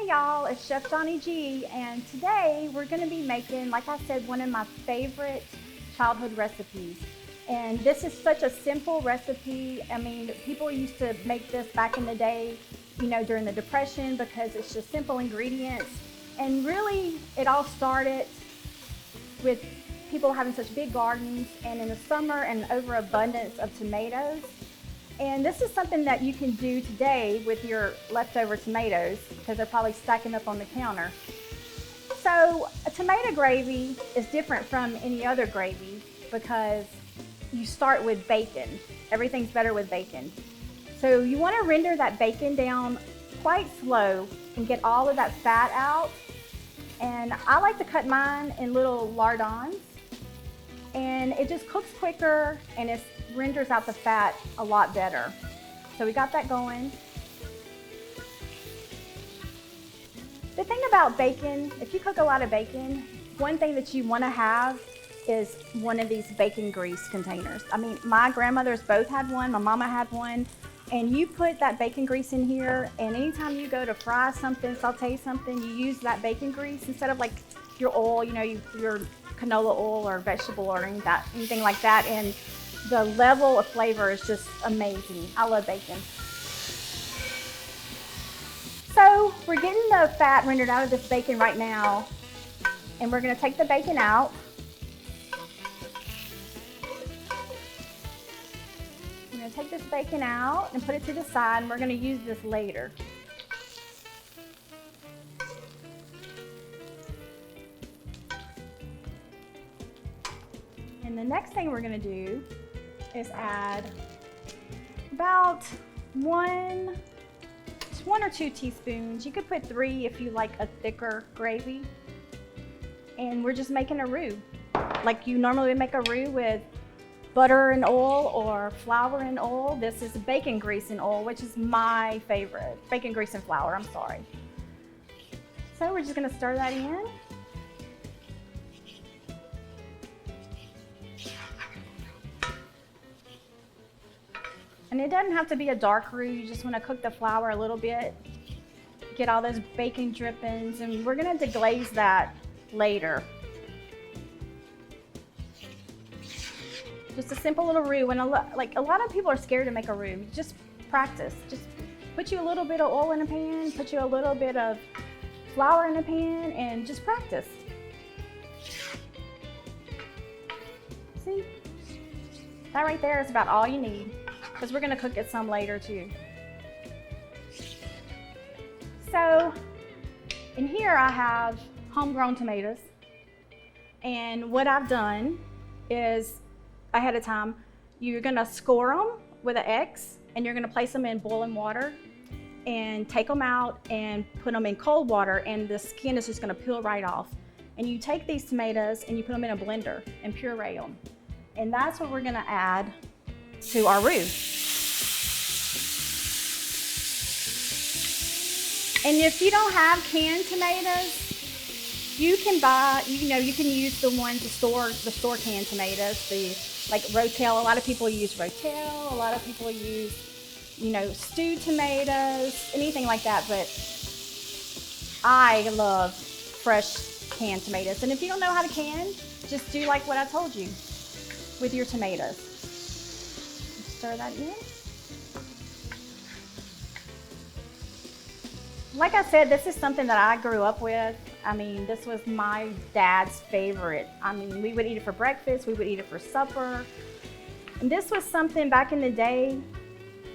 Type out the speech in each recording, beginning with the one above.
Hey y'all, it's Chef Johnnie G, and today we're going to be making, like I said, one of my favorite childhood recipes. And this is such a simple recipe. I mean, people used to make this back in the day, during the Depression, because it's just simple ingredients. And really, it all started with people having such big gardens, and in the summer, an overabundance of tomatoes. And this is something that you can do today with your leftover tomatoes, because they're probably stacking up on the counter. So a tomato gravy is different from any other gravy because you start with bacon. Everything's better with bacon. So you want to render that bacon down quite slow and get all of that fat out. And I like to cut mine in little lardons, and it just cooks quicker and it renders out the fat a lot better. So we got that going. The thing about bacon, if you cook a lot of bacon, one thing that you want to have is one of these bacon grease containers. I mean, my grandmothers both had one, my mama had one, and you put that bacon grease in here, and anytime you go to fry something, saute something, you use that bacon grease instead of like your oil, your canola oil or vegetable or anything like that. And the level of flavor is just amazing. I love bacon. So we're getting the fat rendered out of this bacon right now, and we're going to take the bacon out. We're going to take this bacon out and put it to the side, and we're going to use this later. And the next thing we're going to do is add about one or two teaspoons. You could put 3 if you like a thicker gravy. And we're just making a roux. Like you normally would make a roux with butter and oil or flour and oil. This is bacon grease and oil, which is my favorite. Bacon grease and flour, I'm sorry. So we're just gonna stir that in. And it doesn't have to be a dark roux, you just want to cook the flour a little bit, get all those bacon drippings, and we're going to deglaze that later. Just a simple little roux, and a lot of people are scared to make a roux. Just practice. Just put you a little bit of oil in a pan, put you a little bit of flour in a pan, and just practice. See? That right there is about all you need, because we're going to cook it some later too. So in here I have homegrown tomatoes, and what I've done is ahead of time you're going to score them with an X, and you're going to place them in boiling water and take them out and put them in cold water, and the skin is just going to peel right off. And you take these tomatoes and you put them in a blender and puree them, and that's what we're going to add to our roux. And if you don't have canned tomatoes, you can buy, you can use the ones, the store canned tomatoes, like Rotel. A lot of people use Rotel, a lot of people use, stewed tomatoes, anything like that, but I love fresh canned tomatoes. And if you don't know how to can, just do like what I told you with your tomatoes. Stir that in. Like I said, this is something that I grew up with. I mean, this was my dad's favorite. I mean, we would eat it for breakfast, we would eat it for supper. And this was something back in the day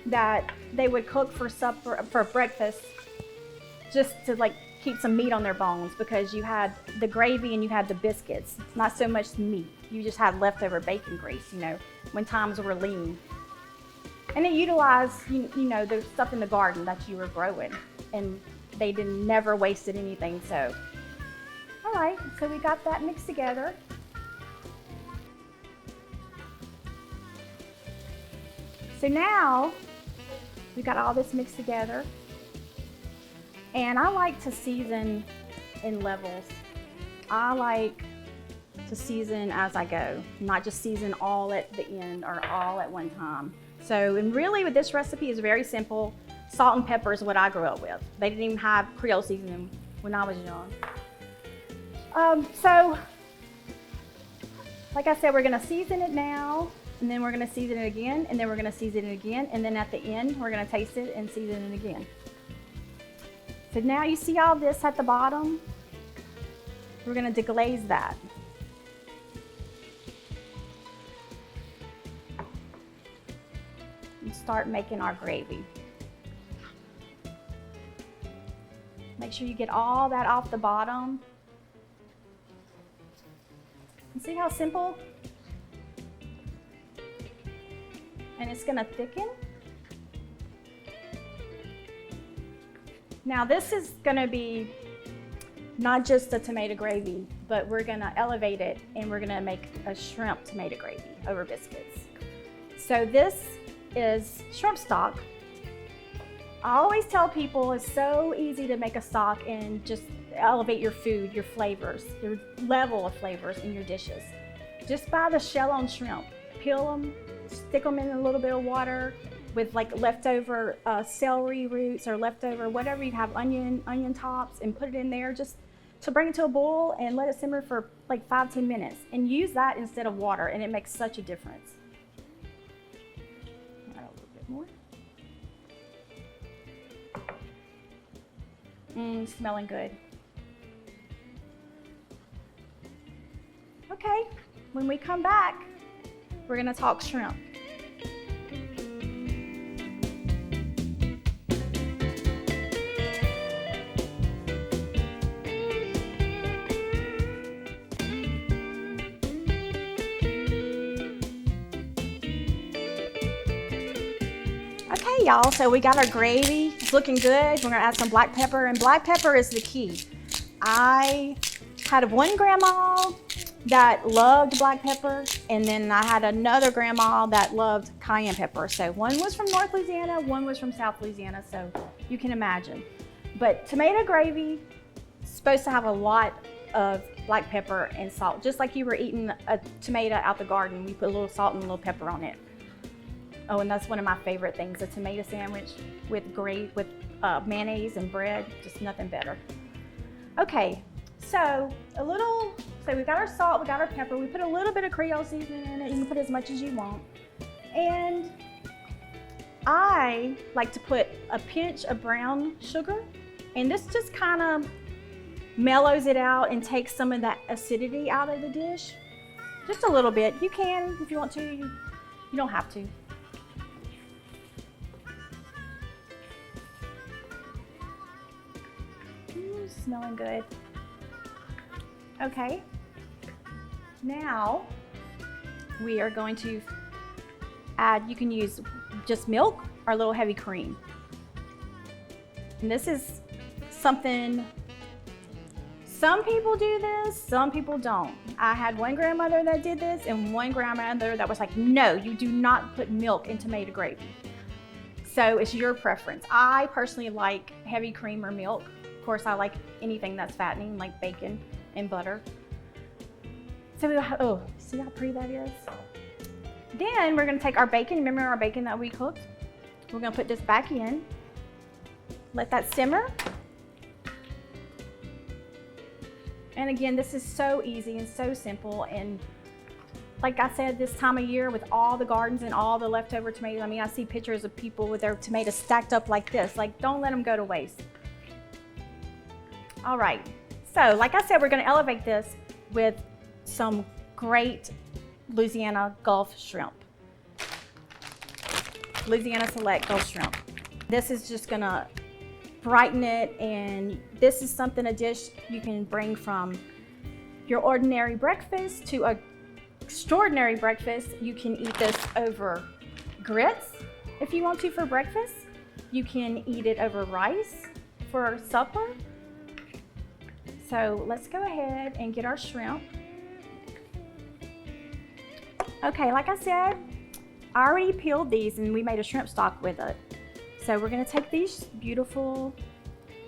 that they would cook for supper, for breakfast, just to keep some meat on their bones, because you had the gravy and you had the biscuits. Not so much meat. You just had leftover bacon grease, when times were lean. And it utilized, the stuff in the garden that you were growing, and they never wasted anything. So, all right, so we got that mixed together. So now we got all this mixed together, and I like to season in levels. I like to season as I go, not just season all at the end or all at one time. So, and really with this recipe is very simple. Salt and pepper is what I grew up with. They didn't even have Creole seasoning when I was young. So, like I said, we're gonna season it now, and then we're gonna season it again, and then we're gonna season it again, and then at the end, we're gonna taste it and season it again. So now you see all this at the bottom? We're gonna deglaze that. And start making our gravy. Make sure you get all that off the bottom. And see how simple? And it's gonna thicken. Now this is gonna be not just a tomato gravy, but we're gonna elevate it and we're gonna make a shrimp tomato gravy over biscuits. So this is shrimp stock. I always tell people it's so easy to make a stock and just elevate your food, your flavors, your level of flavors in your dishes. Just buy the shell-on shrimp, peel them, stick them in a little bit of water with like leftover celery roots or leftover whatever you have, onion tops, and put it in there just to bring it to a boil and let it simmer for like 5-10 minutes and use that instead of water, and it makes such a difference. Add a little bit more. Smelling good. Okay, when we come back, we're gonna talk shrimp. Okay, y'all, so we got our gravy. It's looking good. We're gonna add some black pepper, and black pepper is the key. I had one grandma that loved black pepper, and then I had another grandma that loved cayenne pepper. So one was from North Louisiana, one was from South Louisiana, so you can imagine. But tomato gravy is supposed to have a lot of black pepper and salt. Just like you were eating a tomato out the garden, we put a little salt and a little pepper on it. Oh, and that's one of my favorite things, a tomato sandwich with mayonnaise and bread, just nothing better. Okay, so we got our salt, we got our pepper, we put a little bit of Creole seasoning in it. You can put as much as you want. And I like to put a pinch of brown sugar, and this just kind of mellows it out and takes some of that acidity out of the dish. Just a little bit. You can if you want to, you don't have to. Smelling good. Okay, now we are going to add, you can use just milk or a little heavy cream. And this is something, some people do this, some people don't. I had one grandmother that did this and one grandmother that was like, no, you do not put milk in tomato gravy. So it's your preference. I personally like heavy cream or milk. Of course, I like anything that's fattening, like bacon and butter. So oh, see how pretty that is? Then we're gonna take our bacon, remember our bacon that we cooked? We're gonna put this back in, let that simmer. And again, this is so easy and so simple. And like I said, this time of year with all the gardens and all the leftover tomatoes, I mean, I see pictures of people with their tomatoes stacked up like this. Like, don't let them go to waste. All right, so like I said, we're gonna elevate this with some great Louisiana Gulf shrimp. Louisiana Select Gulf shrimp. This is just gonna brighten it, and this is a dish you can bring from your ordinary breakfast to a extraordinary breakfast. You can eat this over grits if you want to for breakfast. You can eat it over rice for supper. So let's go ahead and get our shrimp. Okay, like I said, I already peeled these and we made a shrimp stock with it. So we're gonna take these beautiful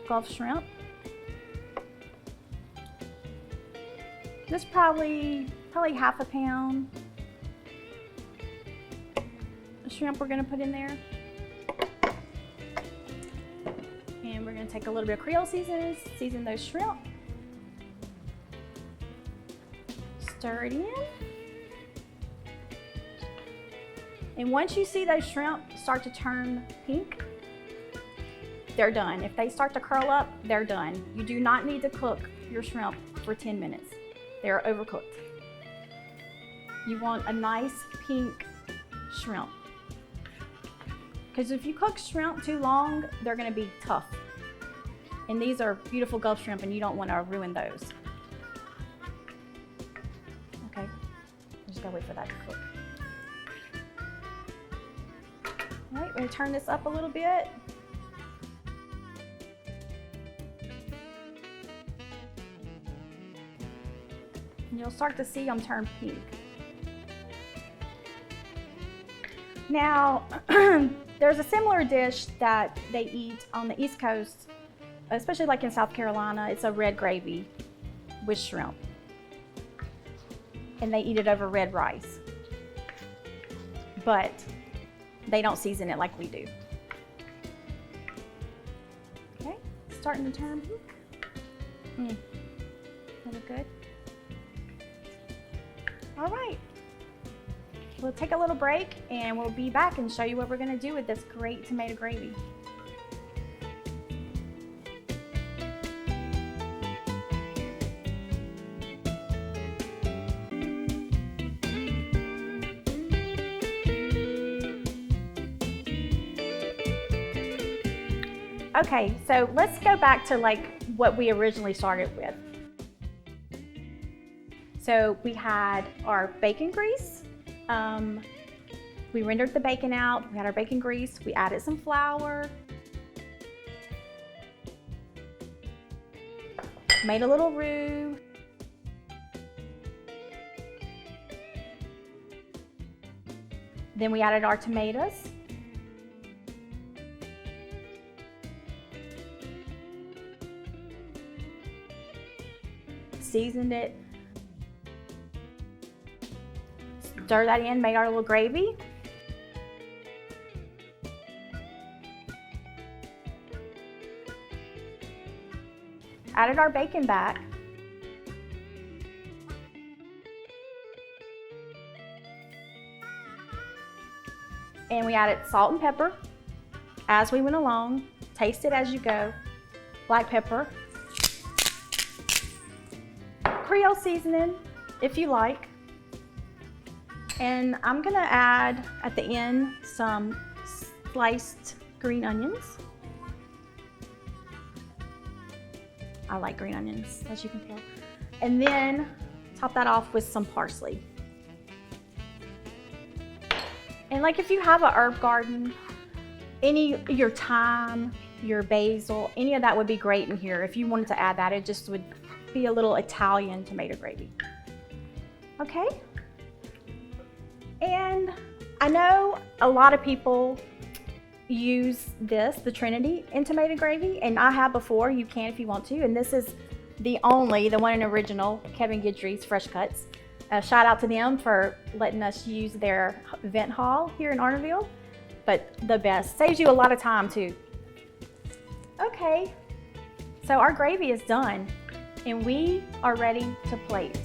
Gulf shrimp. This probably half a pound of shrimp we're gonna put in there. take a little bit of Creole seasoning, season those shrimp. Stir it in. And once you see those shrimp start to turn pink, they're done. If they start to curl up, they're done. You do not need to cook your shrimp for 10 minutes. They're overcooked. You want a nice pink shrimp. Because if you cook shrimp too long, they're gonna be tough. And these are beautiful Gulf shrimp and you don't wanna ruin those. Okay, I'm just gonna wait for that to cook. All right, we're gonna turn this up a little bit. And you'll start to see them turn pink. Now, there's a similar dish that they eat on the East Coast, especially like in South Carolina. It's a red gravy with shrimp. And they eat it over red rice. But they don't season it like we do. Okay, starting to turn pink. That look good? All right. We'll take a little break and we'll be back and show you what we're gonna do with this great tomato gravy. Okay, so let's go back to like what we originally started with. So we had our bacon grease. We rendered the bacon out. We had our bacon grease. We added some flour. Made a little roux. Then we added our tomatoes. Seasoned it. Stir that in, made our little gravy. Added our bacon back. And we added salt and pepper as we went along. Taste it as you go. Black pepper. Creole seasoning, if you like. And I'm gonna add at the end some sliced green onions. I like green onions, as you can tell. And then top that off with some parsley. And like if you have a herb garden, your thyme, your basil, any of that would be great in here. If you wanted to add that, it just would be a little Italian tomato gravy. Okay? And I know a lot of people use this, the Trinity, in tomato gravy, and I have before. You can if you want to. And this is the one and original Kevin Guidry's Fresh Cuts. Shout out to them for letting us use their event hall here in Arnerville. But the best. Saves you a lot of time too. Okay, so our gravy is done and we are ready to plate.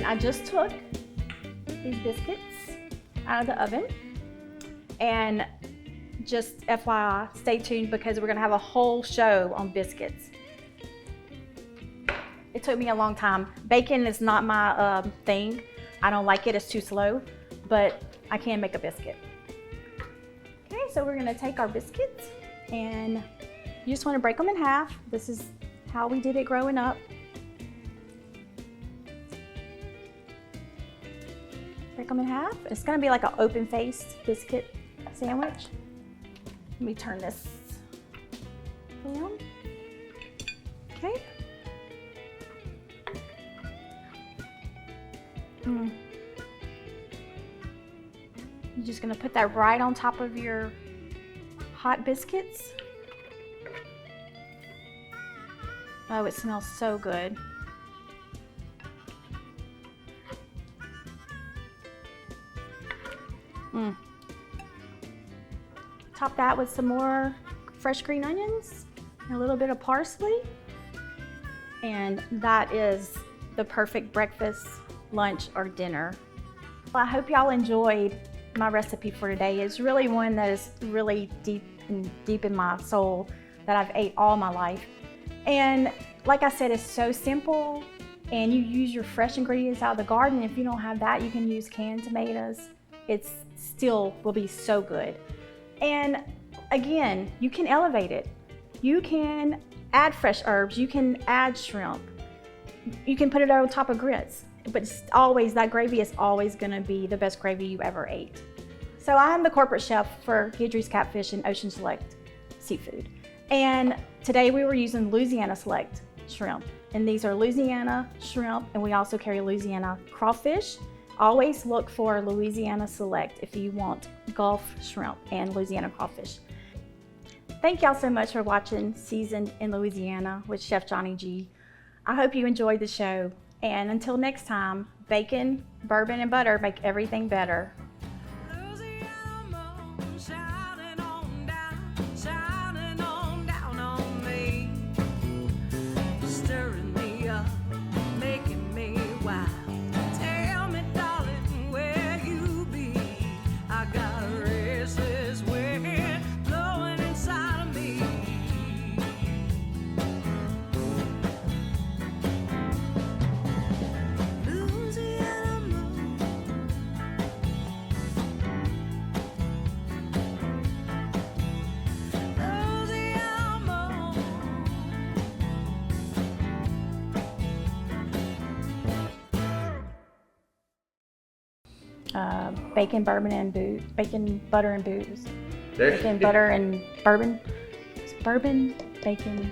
I just took these biscuits out of the oven, and just FYI, stay tuned because we're gonna have a whole show on biscuits. It took me a long time. Bacon is not my thing. I don't like it, it's too slow, but I can make a biscuit. Okay, so we're gonna take our biscuits and you just wanna break them in half. This is how we did it growing up. Break them in half. It's gonna be like an open-faced biscuit sandwich. Let me turn this down. Okay. You're just gonna put that right on top of your hot biscuits. Oh, it smells so good. Top that with some more fresh green onions, and a little bit of parsley. And that is the perfect breakfast, lunch, or dinner. Well, I hope y'all enjoyed my recipe for today. It's really one that is really deep in my soul that I've ate all my life. And like I said, it's so simple, and you use your fresh ingredients out of the garden. If you don't have that, you can use canned tomatoes. It still will be so good. And again, you can elevate it. You can add fresh herbs, you can add shrimp, you can put it on top of grits, but it's always, that gravy is always gonna be the best gravy you ever ate. So I'm the corporate chef for Guidry's Catfish and Ocean Select Seafood. And today we were using Louisiana Select shrimp. And these are Louisiana shrimp, and we also carry Louisiana crawfish. Always look for Louisiana Select if you want Gulf shrimp and Louisiana crawfish. Thank y'all so much for watching Seasoned in Louisiana with Chef Johnnie G. I hope you enjoyed the show. And until next time, bacon, bourbon, and butter make everything better. Bacon, bourbon, and booze. Bacon, butter, and booze. Bacon, butter, and bourbon. It's bourbon, bacon,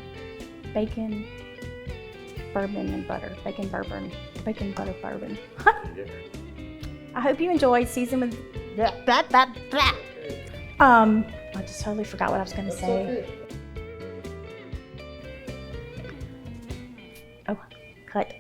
bourbon, and butter. Bacon, bourbon, bacon, butter, bourbon. I hope you enjoyed Seasoned with I just totally forgot what I was going to say. Okay. Oh, cut.